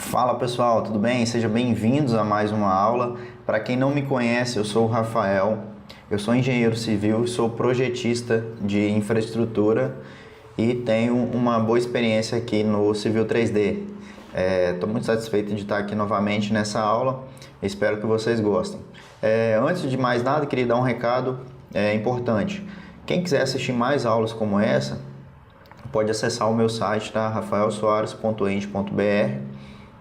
Fala pessoal, tudo bem? Sejam bem-vindos a mais uma aula. Para quem não me conhece, eu sou o Rafael, eu sou engenheiro civil, sou projetista de infraestrutura e tenho uma boa experiência aqui no Civil 3D. Estou muito satisfeito de estar aqui novamente nessa aula, espero que vocês gostem. Antes de mais nada, queria dar um recado importante. Quem quiser assistir mais aulas como essa, pode acessar o meu site, tá? rafaelsoares.eng.br.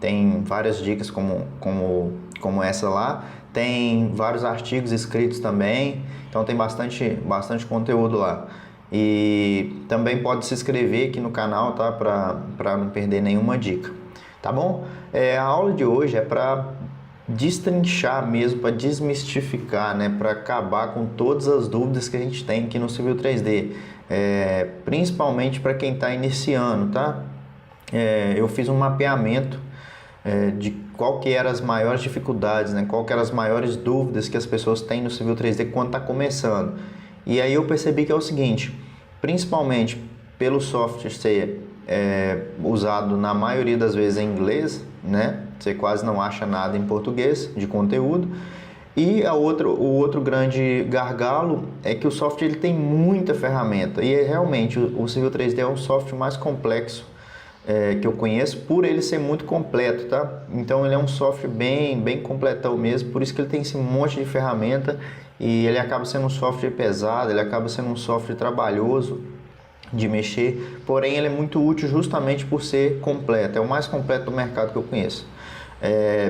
Tem várias dicas como essa lá. Tem vários artigos escritos também. Então tem bastante conteúdo lá. E também pode se inscrever aqui no canal, tá? Para não perder nenhuma dica. Tá bom? A aula de hoje é para destrinchar mesmo, para desmistificar, né? Para acabar com todas as dúvidas que a gente tem aqui no Civil 3D. Principalmente para quem está iniciando, tá? Eu fiz um mapeamento de qual que eram as maiores dificuldades, né? Qual que eram as maiores dúvidas que as pessoas têm no Civil 3D quando está começando. E aí eu percebi que é o seguinte, principalmente pelo software ser usado na maioria das vezes em inglês, né? Você quase não acha nada em português de conteúdo. E o outro grande gargalo é que o software ele tem muita ferramenta. E realmente o Civil 3D é um software mais complexo que eu conheço, por ele ser muito completo, tá? Então ele é um software bem completão mesmo, por isso que ele tem esse monte de ferramenta e ele acaba sendo um software pesado, ele acaba sendo um software trabalhoso de mexer, porém ele é muito útil justamente por ser completo, é o mais completo do mercado que eu conheço.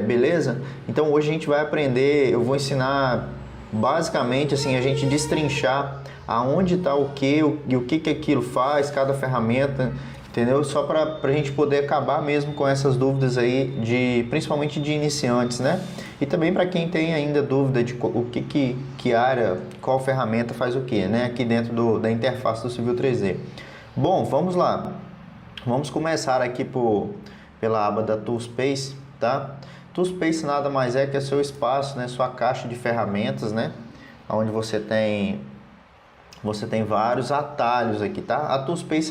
Beleza? Então hoje a gente vai aprender, eu vou ensinar basicamente assim, a gente destrinchar aonde está o que e o que aquilo faz, cada ferramenta, entendeu? Só para a gente poder acabar mesmo com essas dúvidas aí, principalmente de iniciantes, né? E também para quem tem ainda dúvida de o que área, qual ferramenta faz o que, né? Aqui dentro da interface do Civil 3D. Bom, vamos lá. Vamos começar aqui pela aba da Toolspace, tá? Toolspace nada mais é que é seu espaço, né? Sua caixa de ferramentas, né? Onde você tem vários atalhos aqui, tá? A Toolspace,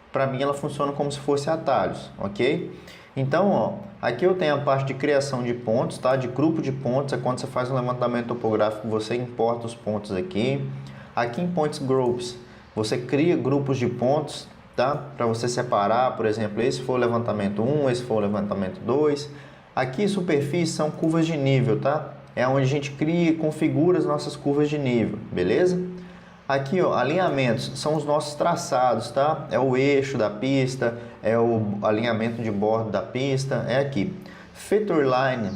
para mim, ela funciona como se fosse atalhos, ok? Então, ó, aqui eu tenho a parte de criação de pontos, tá? De grupo de pontos, é quando você faz um levantamento topográfico, você importa os pontos aqui. Aqui em Points Groups, você cria grupos de pontos, tá? Para você separar, por exemplo, esse for o levantamento 1, esse for o levantamento 2. Aqui, superfície são curvas de nível, tá? É onde a gente cria e configura as nossas curvas de nível, beleza? Aqui, ó, alinhamentos são os nossos traçados, tá? É o eixo da pista, é o alinhamento de bordo da pista, é aqui. Feature line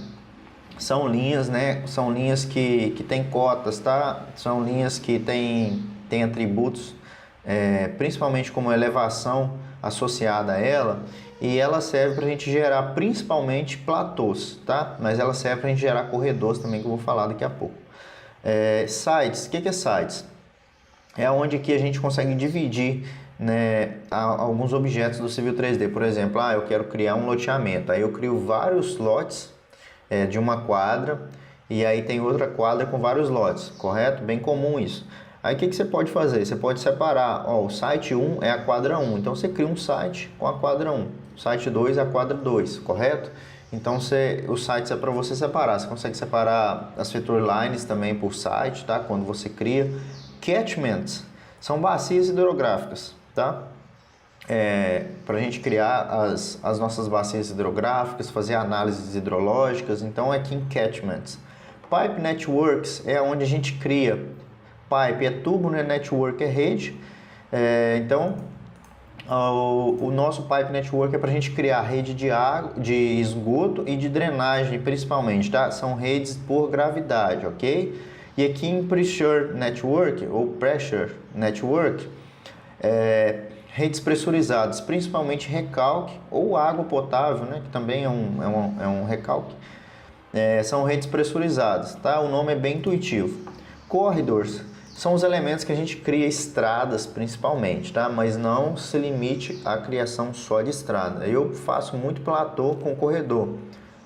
são linhas, né? São linhas que tem cotas, tá? São linhas que tem atributos, principalmente como elevação associada a ela, e ela serve para a gente gerar principalmente platôs, tá? Mas ela serve para a gente gerar corredores também, que eu vou falar daqui a pouco. Sites, o que é sites? É onde que a gente consegue dividir, né, alguns objetos do Civil 3D. Por exemplo, eu quero criar um loteamento. Aí eu crio vários lotes de uma quadra e aí tem outra quadra com vários lotes, correto? Bem comum isso. Aí o que você pode fazer? Você pode separar, ó, o site 1 é a quadra 1, então você cria um site com a quadra 1. O site 2 é a quadra 2, correto? Então os sites é para você separar. Você consegue separar as feature lines também por site, tá? Quando você cria. Catchments são bacias hidrográficas, tá? Para a gente criar as nossas bacias hidrográficas, fazer análises hidrológicas, então é aqui em Catchments. Pipe Networks é onde a gente cria. Pipe é tubo, né? Network é rede. Então, o nosso Pipe Network é para a gente criar rede de água, de esgoto e de drenagem, principalmente, tá? São redes por gravidade, ok? E aqui em Pressure Network, ou Pressure Network, redes pressurizadas, principalmente recalque ou água potável, né, que também é um recalque, são redes pressurizadas, tá? O nome é bem intuitivo. Corridors são os elementos que a gente cria estradas principalmente, tá? Mas não se limite à criação só de estrada. Eu faço muito platô com corredor.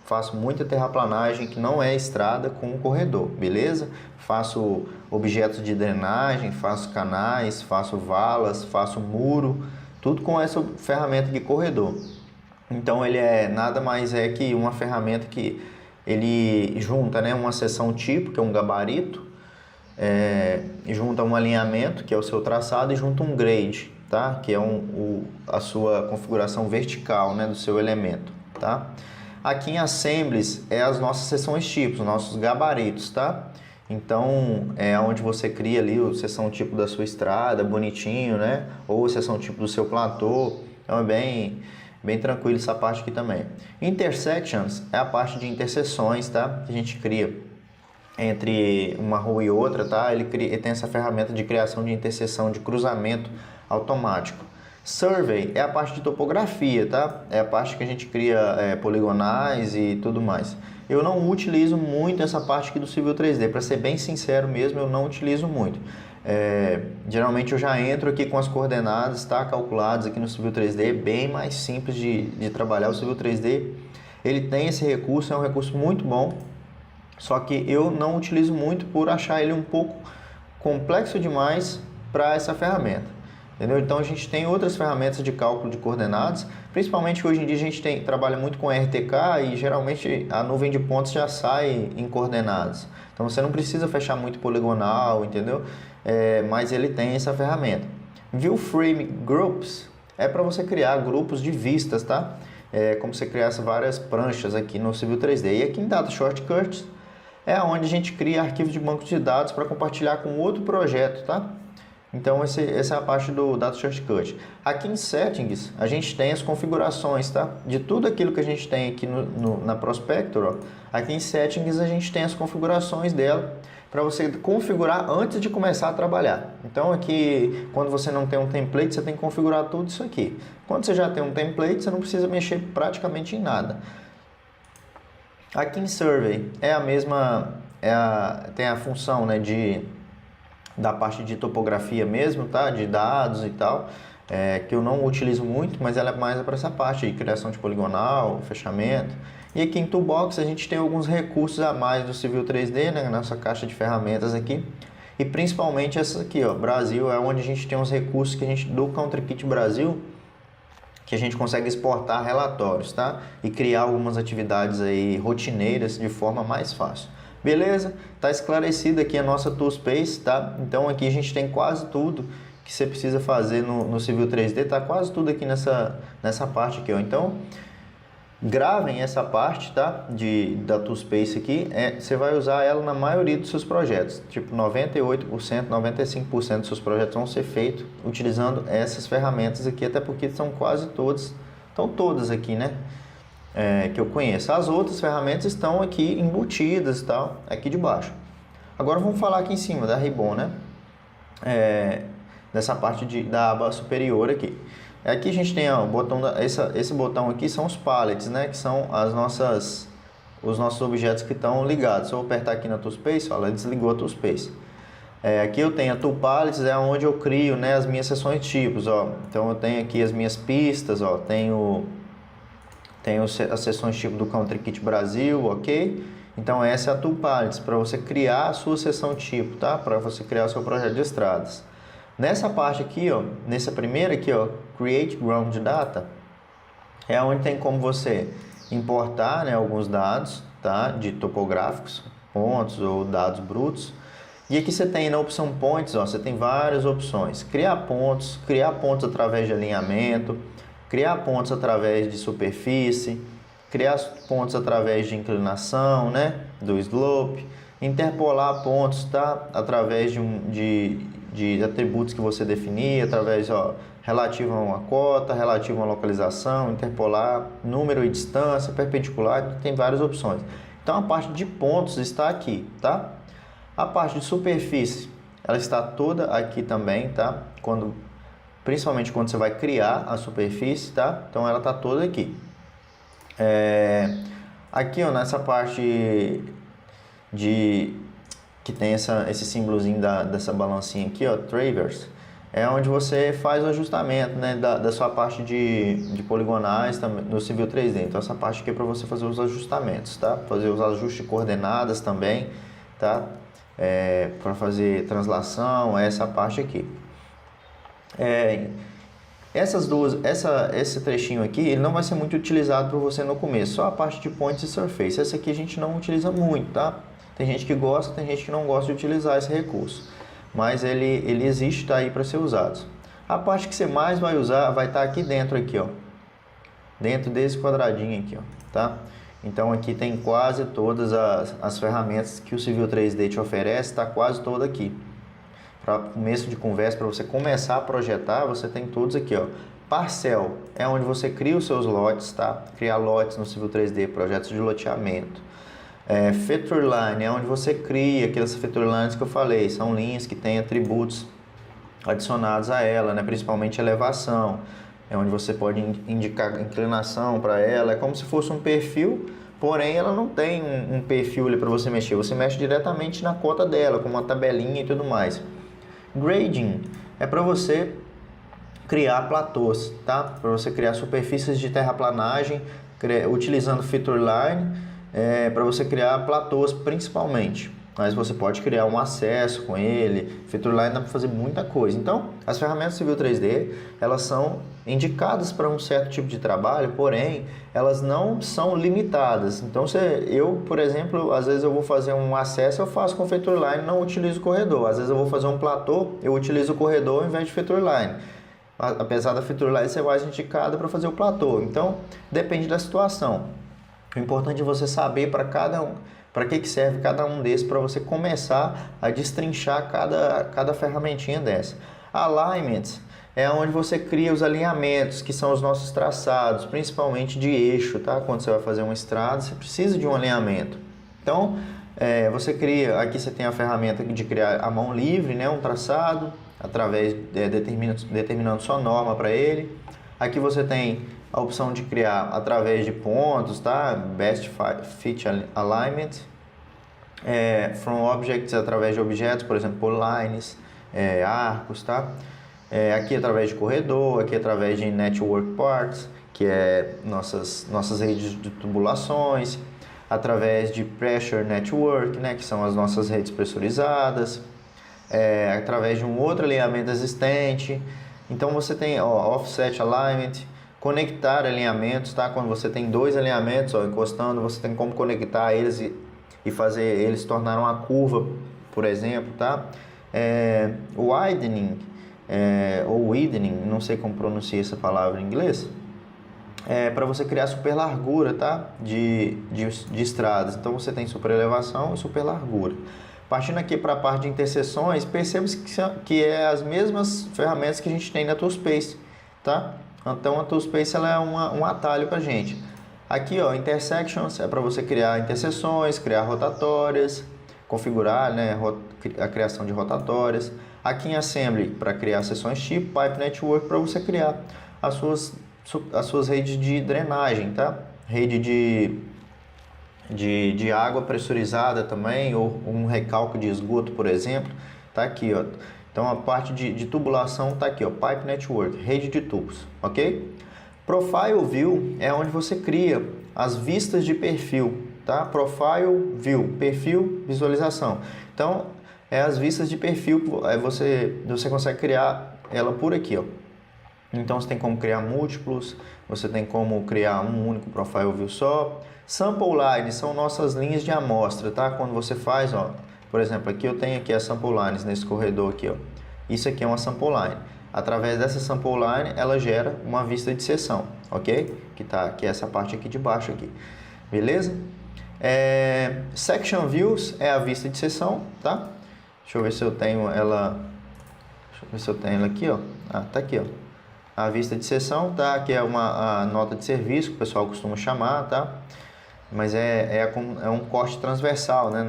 Faço muita terraplanagem que não é estrada com corredor, beleza? Faço objetos de drenagem, faço canais, faço valas, faço muro, tudo com essa ferramenta de corredor. Então ele é nada mais é que uma ferramenta que ele junta, né, uma seção tipo, que é um gabarito, junta um alinhamento, que é o seu traçado, e junta um grade, tá? Que é a sua configuração vertical, né, do seu elemento, tá? Aqui em Assemblies é as nossas seções tipos, os nossos gabaritos, tá? Então é onde você cria ali a seção tipo da sua estrada, bonitinho, né? Ou a seção tipo do seu platô. Então é bem tranquilo essa parte aqui também. Intersections é a parte de interseções, tá? Que a gente cria entre uma rua e outra, tá? Ele tem essa ferramenta de criação de interseção, de cruzamento automático. Survey é a parte de topografia, tá? É a parte que a gente cria poligonais e tudo mais. Eu não utilizo muito essa parte aqui do Civil 3D, para ser bem sincero mesmo, eu não utilizo muito. Geralmente eu já entro aqui com as coordenadas, tá? Calculadas aqui no Civil 3D, bem mais simples de trabalhar o Civil 3D. Ele tem esse recurso, é um recurso muito bom, só que eu não utilizo muito por achar ele um pouco complexo demais para essa ferramenta. Entendeu? Então a gente tem outras ferramentas de cálculo de coordenadas, principalmente hoje em dia a gente trabalha muito com RTK e geralmente a nuvem de pontos já sai em coordenadas. Então você não precisa fechar muito poligonal, entendeu? Mas ele tem essa ferramenta. View Frame Groups é para você criar grupos de vistas, tá? Como você criasse várias pranchas aqui no Civil 3D. E aqui em Data Shortcuts é onde a gente cria arquivos de banco de dados para compartilhar com outro projeto, tá? Então, essa é a parte do Data Shortcut. Aqui em Settings, a gente tem as configurações, tá? De tudo aquilo que a gente tem aqui na Prospector, ó. Aqui em Settings, a gente tem as configurações dela para você configurar antes de começar a trabalhar. Então, aqui, quando você não tem um template, você tem que configurar tudo isso aqui. Quando você já tem um template, você não precisa mexer praticamente em nada. Aqui em Survey, é a mesma... tem a função, né, da parte de topografia mesmo, tá? De dados e tal, que eu não utilizo muito, mas ela é mais para essa parte de criação de poligonal, fechamento. E aqui em Toolbox a gente tem alguns recursos a mais do Civil 3D, né? Nossa caixa de ferramentas aqui. E principalmente essa aqui, ó, Brasil, é onde a gente tem os recursos que a gente do CountryKit Brasil, que a gente consegue exportar relatórios, tá? E criar algumas atividades aí rotineiras de forma mais fácil. Beleza? Tá esclarecido aqui a nossa Toolspace, tá? Então aqui a gente tem quase tudo que você precisa fazer no Civil 3D, tá quase tudo aqui nessa parte aqui, ó. Então, gravem essa parte, tá? Da Toolspace aqui, você vai usar ela na maioria dos seus projetos, tipo 98%, 95% dos seus projetos vão ser feitos utilizando essas ferramentas aqui, até porque são quase todas, estão todas aqui, né? Que eu conheço. As outras ferramentas estão aqui embutidas e tal, aqui de baixo. Agora vamos falar aqui em cima da Ribbon, né? Dessa parte da aba superior aqui. Aqui a gente tem ó, o botão esse botão aqui são os palettes, né? Que são os nossos objetos que estão ligados. Se eu apertar aqui na Toolspace, ó, ela desligou a Toolspace. Aqui eu tenho a Tool Palettes, é onde eu crio, né, as minhas seções tipos, ó. Então eu tenho aqui as minhas pistas, ó, tenho as seções tipo do CountryKit Brasil, ok? Então essa é a Tool Palettes, para você criar a sua seção tipo, tá? Para você criar o seu projeto de estradas. Nessa parte aqui, ó, nessa primeira aqui, ó, Create Ground Data, é onde tem como você importar, né, alguns dados, tá? De topográficos, pontos ou dados brutos. E aqui você tem na opção Points, ó, você tem várias opções. Criar pontos através de alinhamento, criar pontos através de superfície, criar pontos através de inclinação, né, do slope, interpolar pontos, tá, através de atributos que você definir, através, ó, relativo a uma cota, relativo a uma localização, interpolar, número e distância, perpendicular, tem várias opções. Então a parte de pontos está aqui, tá? A parte de superfície, ela está toda aqui também, tá? Principalmente quando você vai criar a superfície, tá? Então ela está toda aqui. Aqui, ó, nessa parte que tem esse símbolozinho dessa balancinha aqui, ó, Traverse, é onde você faz o ajustamento, né, da sua parte de poligonais no Civil 3D. Então essa parte aqui é para você fazer os ajustamentos, tá? Fazer os ajustes de coordenadas também, tá? Para fazer translação, essa parte aqui. Esse trechinho aqui, ele não vai ser muito utilizado por você no começo, só a parte de points e surface. Essa aqui a gente não utiliza muito, tá? Tem gente que gosta, tem gente que não gosta de utilizar esse recurso, mas ele existe, está aí para ser usado. A parte que você mais vai usar vai estar aqui dentro, aqui, ó, dentro desse quadradinho aqui, ó, tá? Então aqui tem quase todas as ferramentas que o Civil 3D te oferece, está quase toda aqui. Para começo de conversa, para você começar a projetar, você tem todos aqui, ó. Parcel é onde você cria os seus lotes, tá? Criar lotes no Civil 3D, projetos de loteamento. Feature Line é onde você cria aquelas feature lines que eu falei, são linhas que têm atributos adicionados a ela, né? Principalmente elevação, é onde você pode indicar inclinação para ela, é como se fosse um perfil, porém ela não tem um perfil ali para você mexer, você mexe diretamente na cota dela, com uma tabelinha e tudo mais. Grading é para você criar platôs, tá? Para você criar superfícies de terraplanagem, utilizando feature line, para você criar platôs principalmente. Mas você pode criar um acesso com ele, feature line dá para fazer muita coisa. Então, as ferramentas Civil 3D, elas são indicadas para um certo tipo de trabalho, porém, elas não são limitadas. Então, eu, por exemplo, às vezes eu vou fazer um acesso, eu faço com feature line, não utilizo o corredor. Às vezes eu vou fazer um platô, eu utilizo o corredor ao invés de feature line. Apesar da feature line ser mais indicada para fazer o platô. Então, depende da situação. O importante é você saber para cada um, para que serve cada um desses, para você começar a destrinchar cada ferramentinha dessa. Alignments é onde você cria os alinhamentos, que são os nossos traçados, principalmente de eixo, tá? Quando você vai fazer uma estrada, você precisa de um alinhamento. Então, você cria, aqui você tem a ferramenta de criar a mão livre, né? Um traçado, através determinando sua norma para ele. Aqui você tem a opção de criar através de pontos, tá? Best Fit Alignment. From Objects, através de objetos, por exemplo, polylines, arcos, tá? Aqui através de corredor, aqui através de Network Parts, que é nossas redes de tubulações, através de Pressure Network, né? Que são as nossas redes pressurizadas, através de um outro alinhamento existente. Então você tem Offset Alignment, conectar alinhamentos, tá? Quando você tem dois alinhamentos, encostando, você tem como conectar eles e fazer eles se tornarem uma curva, por exemplo, tá? Widening, ou widening, não sei como pronuncia essa palavra em inglês, para você criar super largura, tá? De estradas. Então você tem super elevação e super largura. Partindo aqui para a parte de interseções, perceba que é as mesmas ferramentas que a gente tem na Toolspace, tá? Então a Toolspace ela é um atalho para a gente. Aqui, ó, Intersections é para você criar interseções, criar rotatórias, configurar, né, a criação de rotatórias. Aqui em Assembly para criar seções tipo, Pipe Network para você criar as suas redes de drenagem, tá? Rede de água pressurizada também, ou um recalque de esgoto, por exemplo, tá aqui, ó. Então a parte de tubulação tá aqui, ó, Pipe Network, rede de tubos, ok? Profile View é onde você cria as vistas de perfil, tá? Profile View, perfil, visualização. Então, as vistas de perfil, você consegue criar ela por aqui, ó. Então, você tem como criar múltiplos, você tem como criar um único Profile View só. Sample Lines são nossas linhas de amostra, tá? Quando você faz, ó, por exemplo, aqui eu tenho aqui as Sample Lines nesse corredor aqui, ó. Isso aqui é uma Sample Line. Através dessa Sample Line, ela gera uma vista de seção, ok? Que é essa parte aqui de baixo aqui, beleza? Section Views é a vista de seção, tá? Deixa eu ver se eu tenho ela... Deixa eu ver se eu tenho ela aqui, ó. Tá aqui, ó. A vista de seção, tá? Que é a nota de serviço que o pessoal costuma chamar, tá? Mas é um corte transversal, né,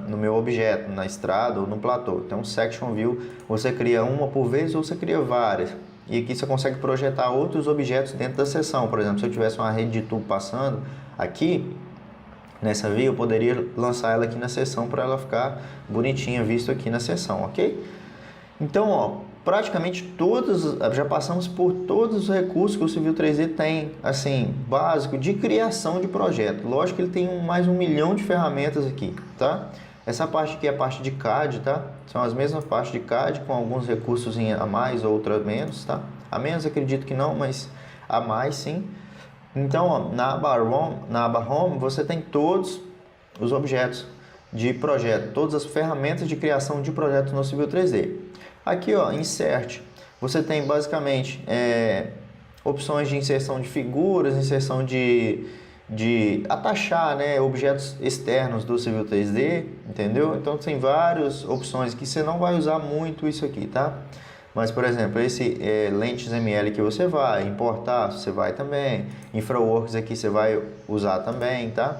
no meu objeto, na estrada ou no platô. Então, Section View, você cria uma por vez ou você cria várias. E aqui você consegue projetar outros objetos dentro da seção. Por exemplo, se eu tivesse uma rede de tubo passando aqui, nessa via, eu poderia lançar ela aqui na seção para ela ficar bonitinha, visto aqui na seção, ok? Então, ó, praticamente já passamos por todos os recursos que o Civil 3D tem, assim, básico de criação de projeto. Lógico que ele tem mais 1 milhão de ferramentas aqui, tá? Essa parte aqui é a parte de CAD, tá? São as mesmas partes de CAD, com alguns recursos a mais, outra a menos, tá? A menos acredito que não, mas a mais sim. Então, ó, na aba Home, você tem todos os objetos de projeto, todas as ferramentas de criação de projetos no Civil 3D. Aqui, ó, Insert, você tem basicamente opções de inserção de figuras, inserção de atachar, né, objetos externos do Civil 3D, entendeu? Então tem várias opções que você não vai usar muito isso aqui, tá? Mas, por exemplo, esse lentes ML que você vai importar, você vai também. InfraWorks aqui você vai usar também, tá?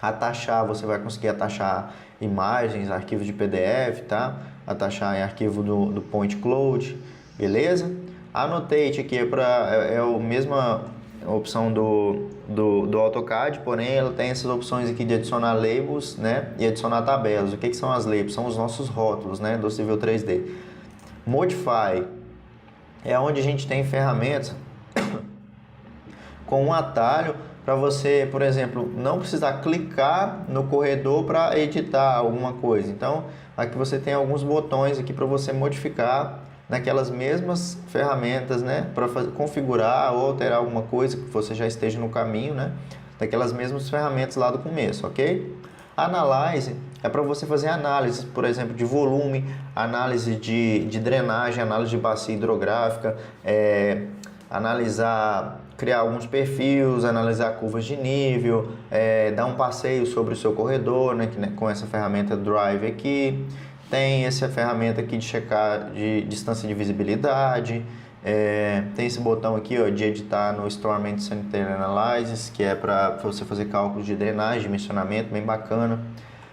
Atachar, você vai conseguir atachar imagens, arquivos de PDF, tá? Atachar em arquivo do Point Cloud, beleza? Annotate aqui é a mesma opção do AutoCAD, porém ela tem essas opções aqui de adicionar labels, né? E adicionar tabelas. O que são as labels? São os nossos rótulos, né? Do Civil 3D. Modify é onde a gente tem ferramentas com um atalho para você, por exemplo, não precisar clicar no corredor para editar alguma coisa. Então, aqui você tem alguns botões aqui para você modificar naquelas mesmas ferramentas, né, para configurar ou alterar alguma coisa que você já esteja no caminho, né, daquelas mesmas ferramentas lá do começo, ok? Analyze é para você fazer análise, por exemplo, de volume, análise de drenagem, análise de bacia hidrográfica, criar alguns perfis, analisar curvas de nível, dar um passeio sobre o seu corredor, né, com essa ferramenta Drive aqui. Tem essa ferramenta aqui de checar de distância de visibilidade. Tem esse botão aqui, ó, de editar no Storm Sanitary Analysis, que é para você fazer cálculos de drenagem, dimensionamento, bem bacana.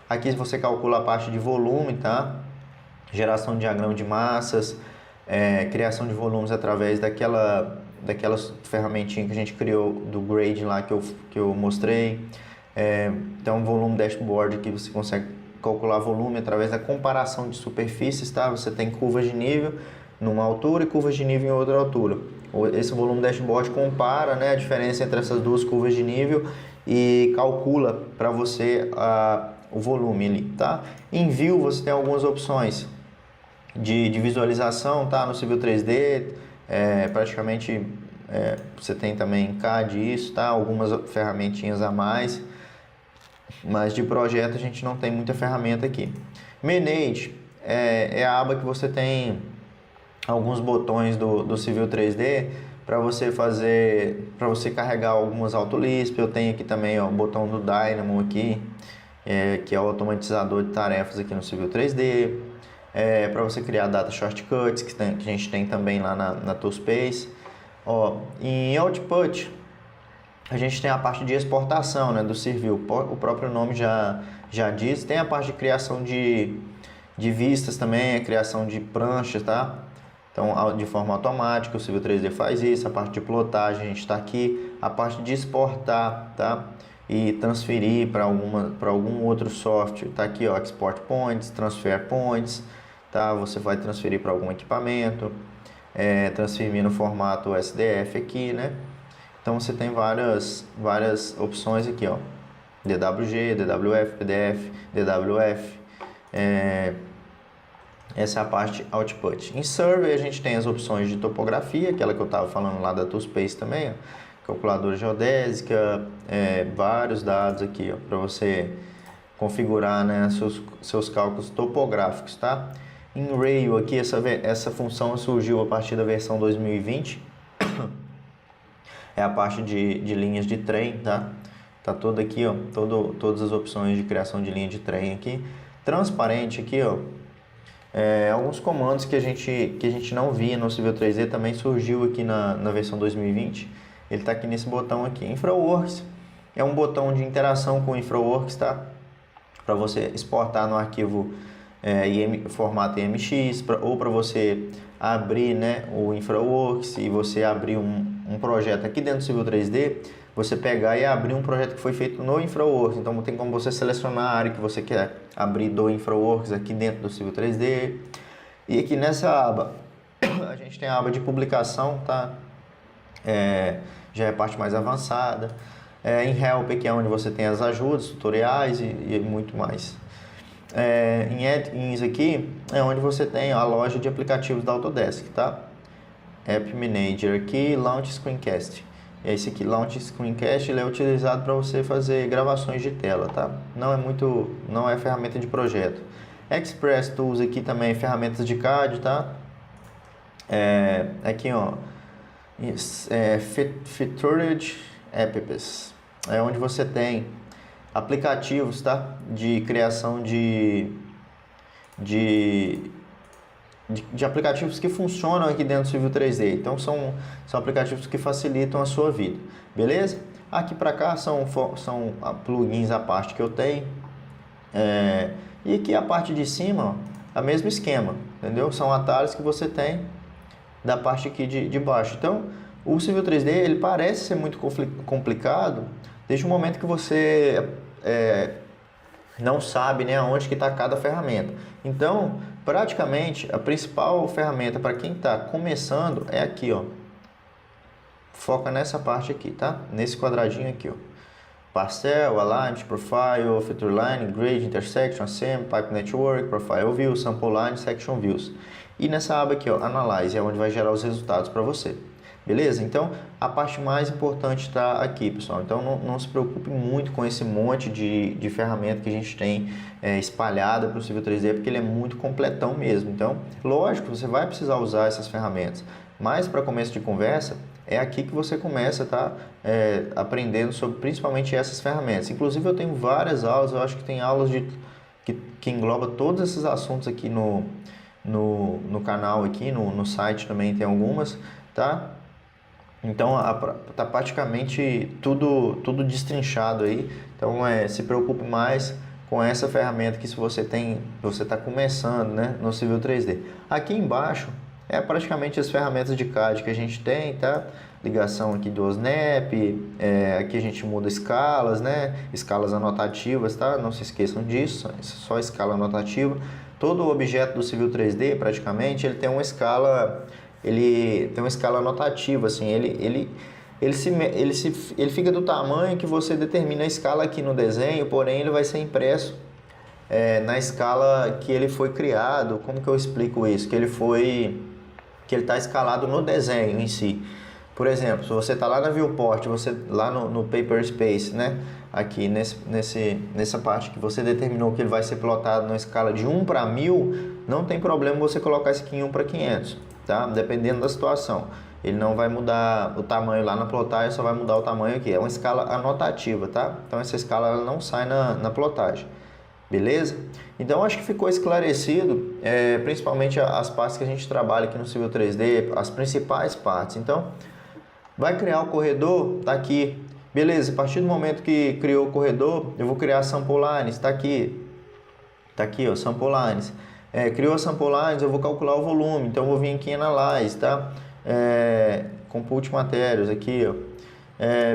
Aqui você calcula a parte de volume, tá? Geração de diagrama de massas, criação de volumes através daquelas ferramentinhas que a gente criou do Grade lá que eu mostrei. Então, volume dashboard aqui você consegue calcular volume através da comparação de superfícies, tá? Você tem curvas de nível numa altura e curvas de nível em outra altura. Esse volume dashboard compara, né, a diferença entre essas duas curvas de nível e calcula para você o volume ali, tá? Em View você tem algumas opções de visualização, tá? No Civil 3D, praticamente você tem também em CAD isso, tá? Algumas ferramentinhas a mais, mas de projeto a gente não tem muita ferramenta aqui. Manage é a aba que você tem alguns botões do Civil 3D para você carregar algumas autolisp. Eu tenho aqui também, ó, o botão do Dynamo aqui, que é o automatizador de tarefas aqui no Civil 3D. Para você criar data shortcuts, que a gente tem também lá na Toolspace. Ó, em Output a gente tem a parte de exportação, né, do Civil. O próprio nome já diz. Tem a parte de criação de vistas também, a criação de pranchas, tá? Então, de forma automática, o Civil 3D faz isso. A parte de plotagem, a gente está aqui. A parte de exportar, tá? E transferir para algum outro software, tá aqui, ó, Export Points, Transfer Points, tá? Você vai transferir para algum equipamento, transferir no formato SDF aqui, né? Então, você tem várias opções aqui, ó. DWG, DWF, PDF, DWF. Essa é a parte Output. Em Survey a gente tem as opções de topografia, aquela que eu estava falando lá da Toolspace também, ó. Calculadora geodésica, vários dados aqui para você configurar, né, seus cálculos topográficos, tá? Em Rail aqui essa função surgiu a partir da versão 2020. É a parte de linhas de trem, tá? Tá todo aqui, ó, todas as opções de criação de linha de trem aqui. Transparente aqui, ó. Alguns comandos que a gente não via no Civil 3D também surgiu aqui na versão 2020. Ele está aqui nesse botão aqui. InfraWorks é um botão de interação com o InfraWorks, tá? Para você exportar no arquivo formato IMX, ou para você abrir, né, o InfraWorks e você abrir um projeto aqui dentro do Civil 3D, você pegar e abrir um projeto que foi feito no InfraWorks. Então tem como você selecionar a área que você quer abrir do InfraWorks aqui dentro do Civil 3D. E aqui nessa aba a gente tem a aba de publicação, tá? Já é a parte mais avançada. Em Help, que é onde você tem as ajudas, tutoriais e muito mais. Em Add-ins aqui é onde você tem a loja de aplicativos da Autodesk, tá? App Manager aqui, Launch Screencast. E esse aqui, Launch Screencast, ele é utilizado para você fazer gravações de tela, tá? Não é ferramenta de projeto. Express Tools aqui também, ferramentas de CAD, tá? Aqui, ó, Featured Apps, é onde você tem aplicativos, tá? De criação de aplicativos que funcionam aqui dentro do Civil 3D. Então são aplicativos que facilitam a sua vida, beleza? Aqui para cá são plugins à parte que eu tenho. E aqui a parte de cima, ó, o mesmo esquema, entendeu? São atalhos que você tem da parte aqui de baixo. Então o Civil 3D ele parece ser muito complicado desde o momento que você não sabe, né, onde que está cada ferramenta. Então, praticamente, a principal ferramenta para quem está começando é aqui, ó. Foca nessa parte aqui, tá? Nesse quadradinho aqui, ó. Parcel, Alignment, Profile, Feature Line, Grid, Intersection, Assembly, Pipe Network, Profile View, Sample Line, Section Views. E nessa aba aqui, ó, Analyze, é onde vai gerar os resultados para você. Beleza? Então, a parte mais importante está aqui, pessoal. Então, não se preocupe muito com esse monte de ferramenta que a gente tem espalhada para o Civil 3D, porque ele é muito completão mesmo. Então, lógico, você vai precisar usar essas ferramentas, mas para começo de conversa, é aqui que você começa a estar aprendendo sobre principalmente essas ferramentas. Inclusive, eu tenho várias aulas, eu acho que tem aulas que engloba todos esses assuntos aqui no canal, aqui no site também tem algumas, tá? Então, tá praticamente tudo destrinchado aí. Então, se preocupe mais com essa ferramenta que se você está começando, né, no Civil 3D. Aqui embaixo é praticamente as ferramentas de CAD que a gente tem, tá? Ligação aqui do Snap, aqui a gente muda escalas, né? Escalas anotativas, tá? Não se esqueçam disso, só escala anotativa. Todo objeto do Civil 3D, praticamente, ele tem uma escala anotativa, assim, ele fica do tamanho que você determina a escala aqui no desenho, porém ele vai ser impresso na escala que ele foi criado. Como que eu explico isso? Que ele está escalado no desenho em si. Por exemplo, se você está lá na Viewport, você lá no Paper Space, né? Aqui nessa parte que você determinou que ele vai ser plotado numa escala de 1 para 1000, não tem problema você colocar esse aqui em 1 para 500, tá? Dependendo da situação. Ele não vai mudar o tamanho lá na plotagem, só vai mudar o tamanho aqui. É uma escala anotativa, tá? Então essa escala ela não sai na plotagem. Beleza? Então acho que ficou esclarecido, principalmente as partes que a gente trabalha aqui no Civil 3D, as principais partes. Então, vai criar o corredor, tá aqui. Beleza, a partir do momento que criou o corredor, eu vou criar Sample Lines, tá aqui. Tá aqui, ó, Sample Lines. Criou a Sample Lines, eu vou calcular o volume, então eu vou vir aqui em Analyze, tá? Compute Materials aqui, ó.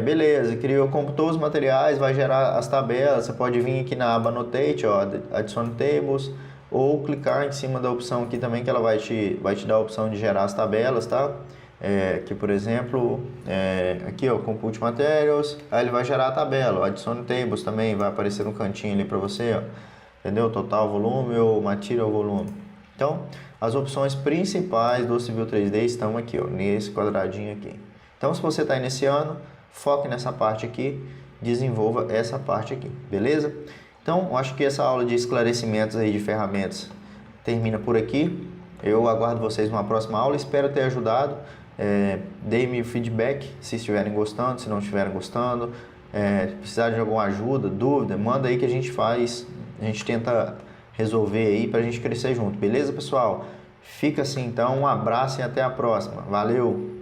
Beleza, computou os materiais, vai gerar as tabelas. Você pode vir aqui na aba Annotate, ó, Addition Tables, ou clicar em cima da opção aqui também, que ela vai te dar a opção de gerar as tabelas, tá? Aqui, por exemplo, aqui, ó, Compute Materials, aí ele vai gerar a tabela. O Addition Tables também vai aparecer no cantinho ali para você, ó, entendeu? Total volume ou Material volume. Então, as opções principais do Civil 3D estão aqui, ó, nesse quadradinho aqui. Então, se você está iniciando, foque nessa parte aqui, desenvolva essa parte aqui, beleza? Então, eu acho que essa aula de esclarecimentos aí de ferramentas termina por aqui. Eu aguardo vocês numa próxima aula, espero ter ajudado. Deem-me o feedback se estiverem gostando, se não estiverem gostando. Precisar de alguma ajuda, dúvida, manda aí que a gente tenta resolver aí para a gente crescer junto, beleza, pessoal? Fica assim então, um abraço e até a próxima. Valeu!